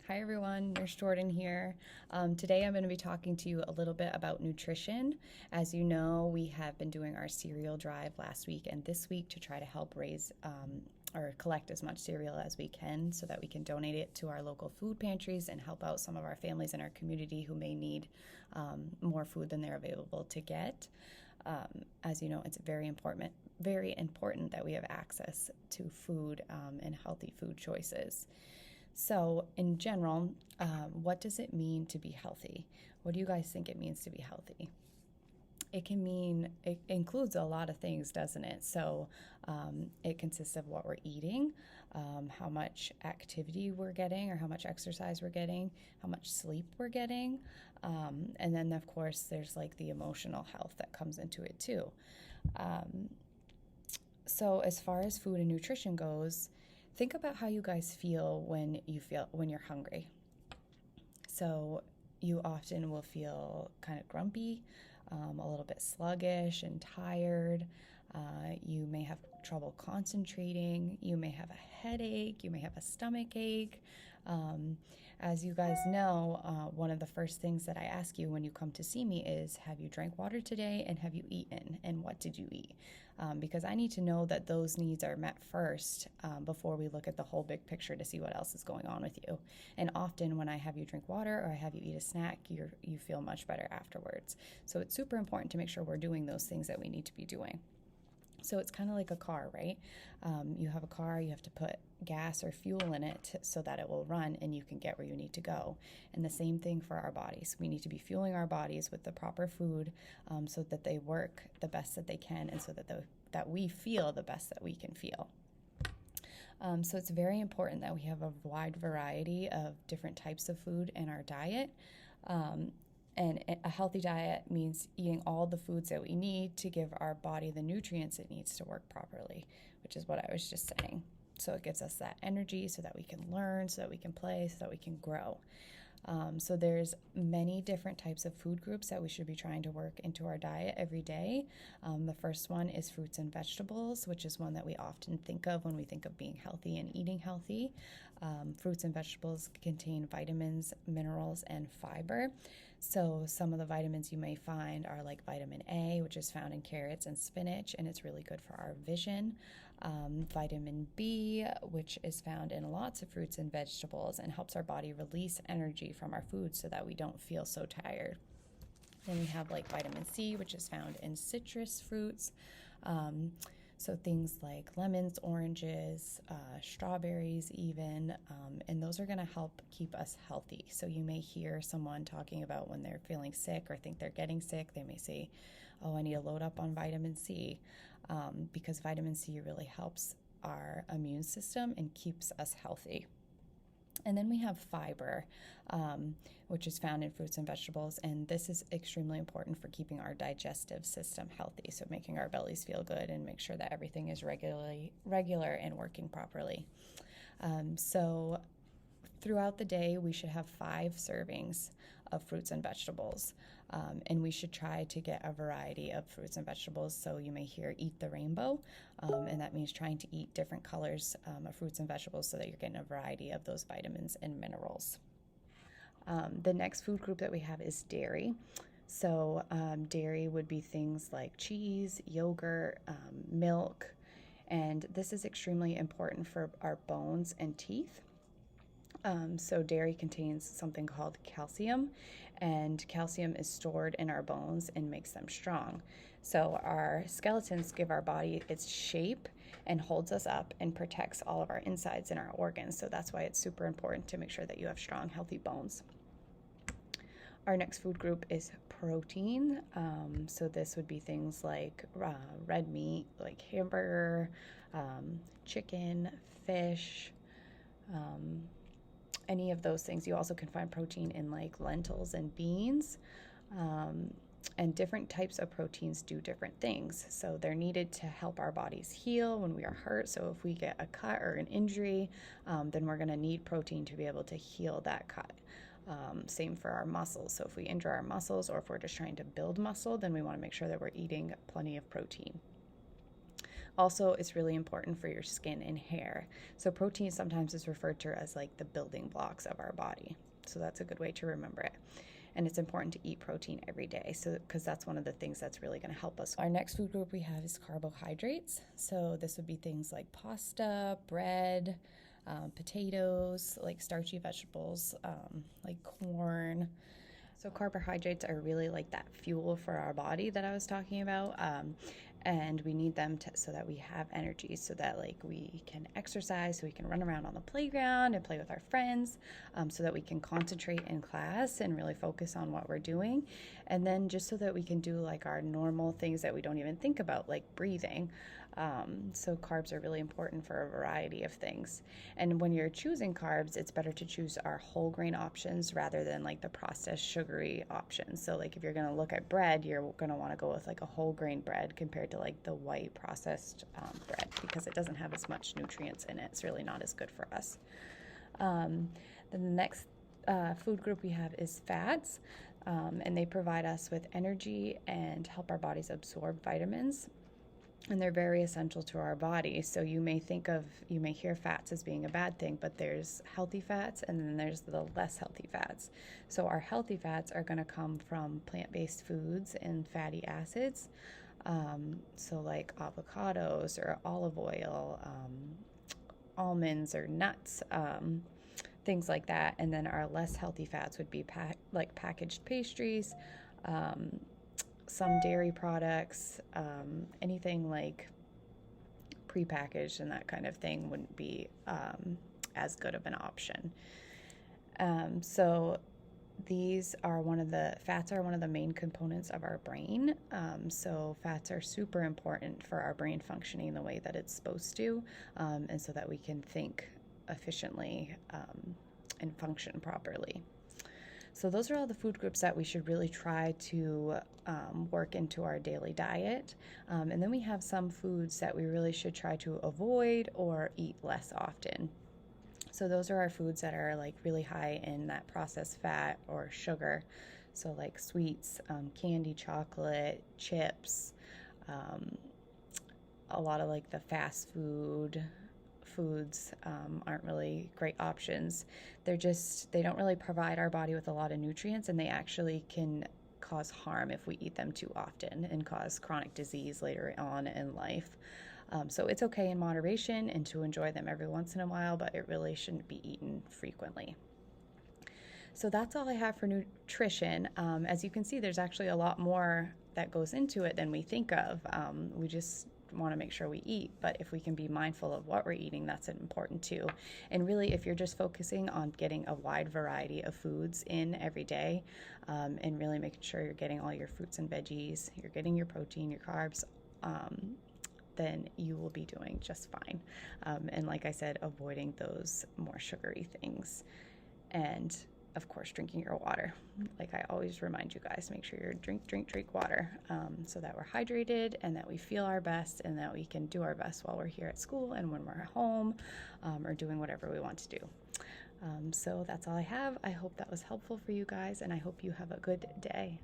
Hi everyone, Nurse Jordan here. Today I'm going to be talking to you a little bit about nutrition. As you know, we have been doing our cereal drive last week and this week to try to help raise or collect as much cereal as we can so that we can donate it to our local food pantries and help out some of our families in our community who may need more food than they're available to get. As you know, it's very important that we have access to food and healthy food choices. So, in general, what does it mean to be healthy? What do you guys think it means to be healthy? It includes a lot of things, doesn't it? So, it consists of what we're eating, how much activity we're getting, or how much exercise we're getting, how much sleep we're getting. And then, of course, there's like the emotional health that comes into it too. Um, so, as far as food and nutrition goes, think about how you guys feel when you're hungry. So you often will feel kind of grumpy, a little bit sluggish and tired. You may have trouble concentrating. You may have a headache. You may have a stomach ache. Um, as you guys know, one of the first things that I ask you when you come to see me is, have you drank water today and have you eaten and what did you eat? Because I need to know that those needs are met first before we look at the whole big picture to see what else is going on with you. And often when I have you drink water or I have you eat a snack, you feel much better afterwards. So it's super important to make sure we're doing those things that we need to be doing. So it's kind of like a car, right? You have a car, you have to put gas or fuel in it so that it will run and you can get where you need to go. And the same thing for our bodies. We need to be fueling our bodies with the proper food so that they work the best that they can and so that we feel the best that we can feel. So it's very important that we have a wide variety of different types of food in our diet. And a healthy diet means eating all the foods that we need to give our body the nutrients it needs to work properly, which is what I was just saying. So it gives us that energy so that we can learn, so that we can play, so that we can grow. So there's many different types of food groups that we should be trying to work into our diet every day. The first one is fruits and vegetables, which is one that we often think of when we think of being healthy and eating healthy. Fruits and vegetables contain vitamins, minerals, and fiber. So some of the vitamins you may find are like vitamin A, which is found in carrots and spinach, and it's really good for our vision. Vitamin B, which is found in lots of fruits and vegetables and helps our body release energy from our food so that we don't feel so tired. Then we have like vitamin C, which is found in citrus fruits. So things like lemons, oranges, strawberries even, and those are going to help keep us healthy. So you may hear someone talking about when they're feeling sick or think they're getting sick, they may say, oh, I need to load up on vitamin C, because vitamin C really helps our immune system and keeps us healthy. And then we have fiber, which is found in fruits and vegetables, and this is extremely important for keeping our digestive system healthy, so making our bellies feel good and make sure that everything is regular and working properly. So throughout the day, we should have 5 servings of fruits and vegetables, and we should try to get a variety of fruits and vegetables. So you may hear eat the rainbow, and that means trying to eat different colors of fruits and vegetables so that you're getting a variety of those vitamins and minerals. The next food group that we have is dairy. So dairy would be things like cheese, yogurt, milk, and this is extremely important for our bones and teeth. So dairy contains something called calcium, and calcium is stored in our bones and makes them strong. So our skeletons give our body its shape and holds us up and protects all of our insides and our organs. So that's why it's super important to make sure that you have strong, healthy bones. Our next food group is protein. So this would be things like red meat, like hamburger, chicken, fish, any of those things. You also can find protein in like lentils and beans. And different types of proteins do different things. So they're needed to help our bodies heal when we are hurt. So if we get a cut or an injury, then we're going to need protein to be able to heal that cut. Same for our muscles. So if we injure our muscles or if we're just trying to build muscle, then we want to make sure that we're eating plenty of protein. Also, it's really important for your skin and hair. So protein sometimes is referred to as like the building blocks of our body. So that's a good way to remember it. And it's important to eat protein every day, so because that's one of the things that's really going to help us. Our next food group we have is carbohydrates. So this would be things like pasta, bread, potatoes, like starchy vegetables, like corn. So carbohydrates are really like that fuel for our body that I was talking about. And we need them so that we have energy, so that like we can exercise, so we can run around on the playground and play with our friends, so that we can concentrate in class and really focus on what we're doing. And then just so that we can do like our normal things that we don't even think about, like breathing. So carbs are really important for a variety of things. And when you're choosing carbs, it's better to choose our whole grain options rather than like the processed sugary options. So like if you're going to look at bread, you're going to want to go with like a whole grain bread compared to like the white processed bread, because it doesn't have as much nutrients in it. It's really not as good for us. Then the next food group we have is fats, and they provide us with energy and help our bodies absorb vitamins. And they're very essential to our body. So you may hear fats as being a bad thing, but there's healthy fats and then there's the less healthy fats. So our healthy fats are going to come from plant-based foods and fatty acids. So like avocados or olive oil, almonds or nuts, things like that. And then our less healthy fats would be like packaged pastries, some dairy products, anything like prepackaged and that kind of thing wouldn't be as good of an option. So fats are one of the main components of our brain. So fats are super important for our brain functioning the way that it's supposed to, and so that we can think efficiently and function properly. So those are all the food groups that we should really try to work into our daily diet. And then we have some foods that we really should try to avoid or eat less often. So those are our foods that are like really high in that processed fat or sugar. So like sweets, candy, chocolate, chips, a lot of like the fast foods aren't really great options. They don't really provide our body with a lot of nutrients, and they actually can cause harm if we eat them too often and cause chronic disease later on in life. So it's okay in moderation and to enjoy them every once in a while, but it really shouldn't be eaten frequently. So that's all I have for nutrition. As you can see, there's actually a lot more that goes into it than we think of. We just want to make sure we eat, but if we can be mindful of what we're eating, that's important too. And really, if you're just focusing on getting a wide variety of foods in every day, and really making sure you're getting all your fruits and veggies, you're getting your protein, your carbs, then you will be doing just fine. And like I said, avoiding those more sugary things. And of course, drinking your water. Like I always remind you guys, make sure you're drink water, so that we're hydrated and that we feel our best and that we can do our best while we're here at school and when we're home, or doing whatever we want to do. So that's all I have. I hope that was helpful for you guys, and I hope you have a good day.